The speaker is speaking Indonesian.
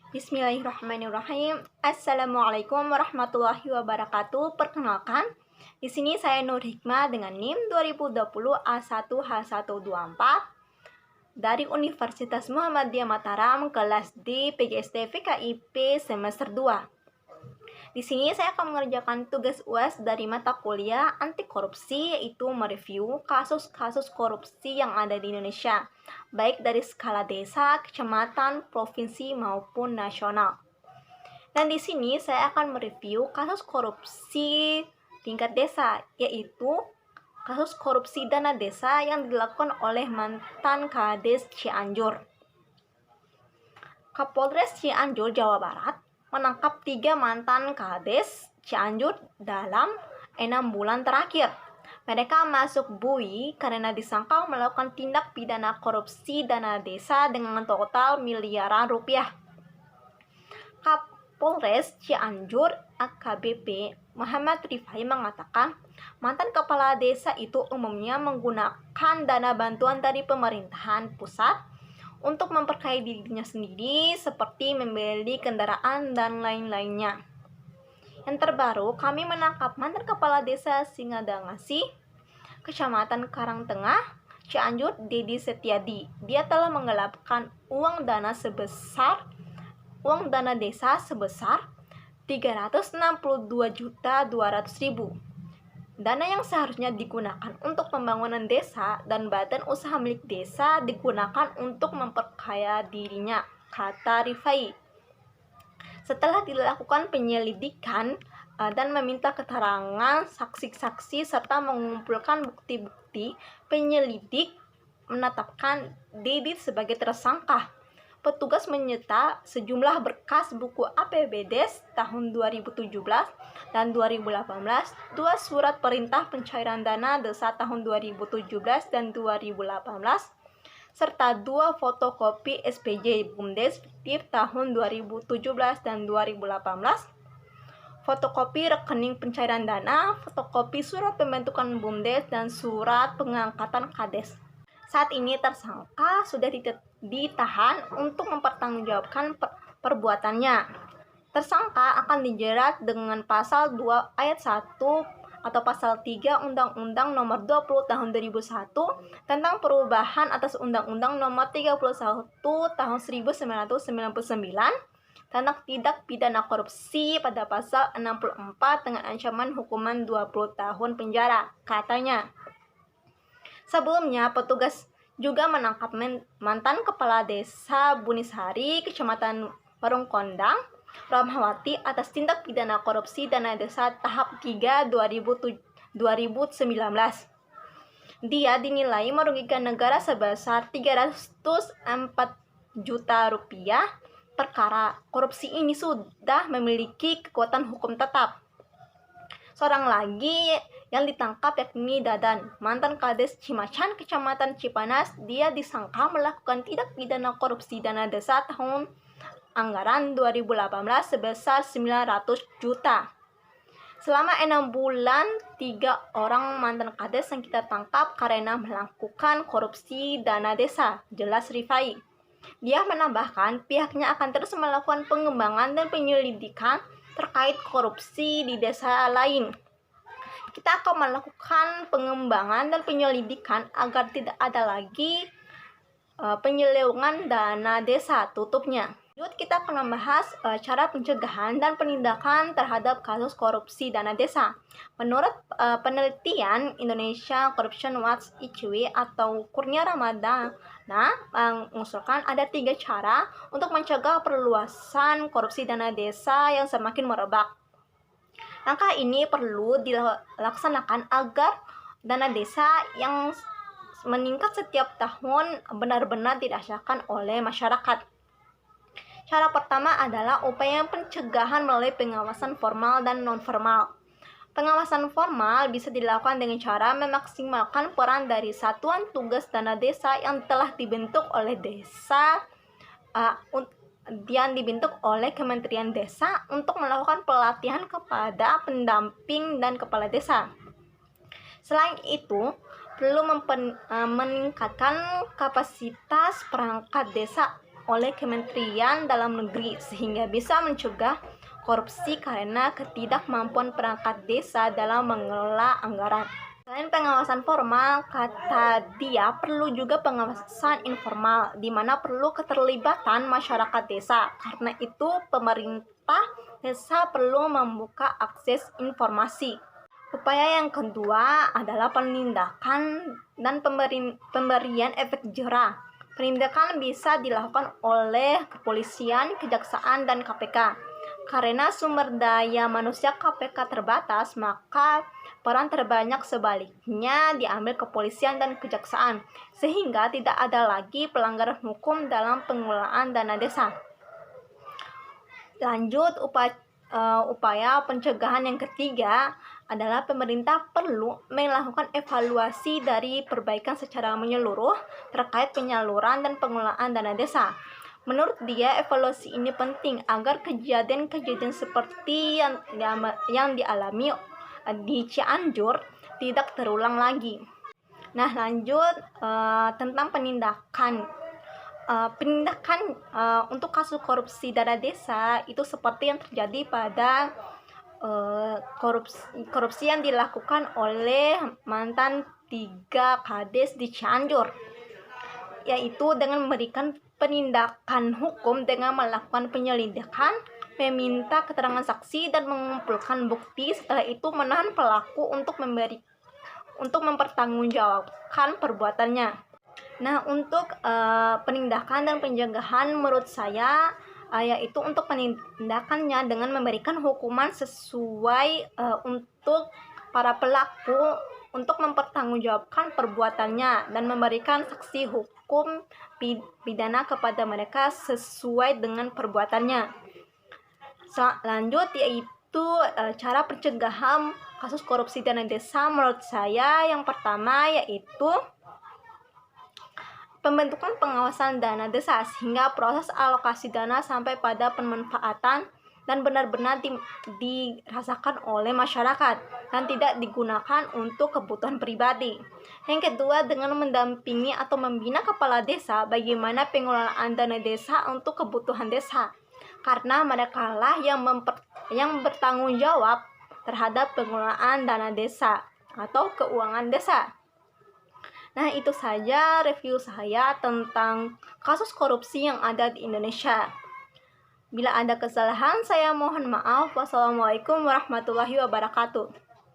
Bismillahirrahmanirrahim. Assalamualaikum warahmatullahi wabarakatuh. Perkenalkan, di sini saya Nur Hikmah dengan NIM 2020 A1H124 dari Universitas Muhammadiyah Mataram, kelas D PGSD VKIP semester 2. Di sini saya akan mengerjakan tugas UAS dari mata kuliah anti korupsi, yaitu mereview kasus-kasus korupsi yang ada di Indonesia, baik dari skala desa, kecamatan, provinsi maupun nasional. Dan di sini saya akan mereview kasus korupsi tingkat desa, yaitu kasus korupsi dana desa yang dilakukan oleh mantan Kades Cianjur. Kapolres Cianjur, Jawa Barat menangkap 3 mantan Kades Cianjur dalam 6 bulan terakhir. Mereka masuk bui karena disangka melakukan tindak pidana korupsi dana desa dengan total miliaran rupiah. Kapolres Cianjur AKBP Muhammad Rifai mengatakan, mantan kepala desa itu umumnya menggunakan dana bantuan dari pemerintahan pusat untuk memperkaya dirinya sendiri, seperti membeli kendaraan dan lain-lainnya. Yang terbaru, kami menangkap mantan kepala desa Singadangasi, Kecamatan Karangtengah, Cianjur, Dedi Setiadi. Dia telah menggelapkan uang dana desa sebesar 362.200.000. Dana yang seharusnya digunakan untuk pembangunan desa dan badan usaha milik desa digunakan untuk memperkaya dirinya, kata Rifai. Setelah dilakukan penyelidikan dan meminta keterangan saksi-saksi serta mengumpulkan bukti-bukti, penyelidik menetapkan Didit sebagai tersangka. Petugas menyita sejumlah berkas buku APBDes tahun 2017 dan 2018, 2 surat perintah pencairan dana desa tahun 2017 dan 2018, serta 2 fotokopi SPJ BUMDes fiktif tahun 2017 dan 2018, fotokopi rekening pencairan dana, fotokopi surat pembentukan BUMDes, dan surat pengangkatan Kades. Saat ini tersangka sudah ditahan untuk mempertanggungjawabkan perbuatannya. Tersangka akan dijerat dengan pasal 2 ayat 1 atau pasal 3 Undang-Undang Nomor 20 Tahun 2001 tentang perubahan atas Undang-Undang Nomor 31 Tahun 1999 tentang tindak pidana korupsi pada pasal 64 dengan ancaman hukuman 20 tahun penjara, katanya. Sebelumnya, petugas juga menangkap mantan kepala desa Bunisari, Kecamatan Warungkondang, Rahmawati atas tindak pidana korupsi dana desa tahap 3 2019. Dia dinilai merugikan negara sebesar 304 juta rupiah. Perkara korupsi ini sudah memiliki kekuatan hukum tetap. Seorang lagi yang ditangkap yakni Dadan, mantan Kades Cimacan, Kecamatan Cipanas. Dia disangka melakukan tindak pidana korupsi dana desa tahun anggaran 2018 sebesar 900 juta. Selama 6 bulan, 3 orang mantan Kades yang kita tangkap karena melakukan korupsi dana desa, jelas Rifai. Dia menambahkan pihaknya akan terus melakukan pengembangan dan penyelidikan terkait korupsi di desa lain. Kita akan melakukan pengembangan dan penyelidikan agar tidak ada lagi penyelewengan dana desa, tutupnya. Lanjut, kita akan membahas cara pencegahan dan penindakan terhadap kasus korupsi dana desa. Menurut penelitian Indonesia Corruption Watch ICW atau Kurnia Ramadana mengusulkan ada 3 cara untuk mencegah perluasan korupsi dana desa yang semakin merebak. Langkah ini perlu dilaksanakan agar dana desa yang meningkat setiap tahun benar-benar dirasakan oleh masyarakat. Cara pertama adalah upaya pencegahan melalui pengawasan formal dan non-formal. Pengawasan formal bisa dilakukan dengan cara memaksimalkan peran dari satuan tugas dana desa yang telah dibentuk oleh Kementerian Desa untuk melakukan pelatihan kepada pendamping dan kepala desa. Selain itu, perlu meningkatkan kapasitas perangkat desa oleh Kementerian Dalam Negeri sehingga bisa mencegah korupsi karena ketidakmampuan perangkat desa dalam mengelola anggaran. Selain pengawasan formal, kata dia perlu juga pengawasan informal, di mana perlu keterlibatan masyarakat desa. Karena itu, pemerintah desa perlu membuka akses informasi. Upaya yang kedua adalah penindakan dan pemberian efek jerah. Penindakan bisa dilakukan oleh kepolisian, kejaksaan, dan KPK. Karena sumber daya manusia KPK terbatas, maka peran terbanyak sebaliknya diambil kepolisian dan kejaksaan, sehingga tidak ada lagi pelanggaran hukum dalam pengelolaan dana desa. Lanjut, upaya pencegahan yang ketiga adalah pemerintah perlu melakukan evaluasi dari perbaikan secara menyeluruh terkait penyaluran dan pengelolaan dana desa. Menurut dia, evaluasi ini penting agar kejadian-kejadian seperti yang dialami di Cianjur tidak terulang lagi. Nah, lanjut tentang penindakan. Untuk kasus korupsi dana desa itu seperti yang terjadi pada korupsi yang dilakukan oleh mantan 3 kades di Cianjur, yaitu dengan memberikan penindakan hukum dengan melakukan penyelidikan, meminta keterangan saksi, dan mengumpulkan bukti. Setelah itu menahan pelaku untuk mempertanggungjawabkan perbuatannya. Nah, untuk penindakan dan pencegahan menurut saya yaitu untuk penindakannya dengan memberikan hukuman sesuai untuk para pelaku untuk mempertanggungjawabkan perbuatannya dan memberikan sanksi hukum pidana kepada mereka sesuai dengan perbuatannya. Lanjut, yaitu cara pencegahan kasus korupsi dana desa menurut saya yang pertama yaitu pembentukan pengawasan dana desa sehingga proses alokasi dana sampai pada pemanfaatan dan benar-benar dirasakan oleh masyarakat dan tidak digunakan untuk kebutuhan pribadi. Yang kedua, dengan mendampingi atau membina kepala desa bagaimana pengelolaan dana desa untuk kebutuhan desa, karena merekalah yang bertanggung jawab terhadap pengelolaan dana desa atau keuangan desa. Nah, itu saja review saya tentang kasus korupsi yang ada di Indonesia. Bila ada kesalahan, saya mohon maaf. Wassalamualaikum warahmatullahi wabarakatuh.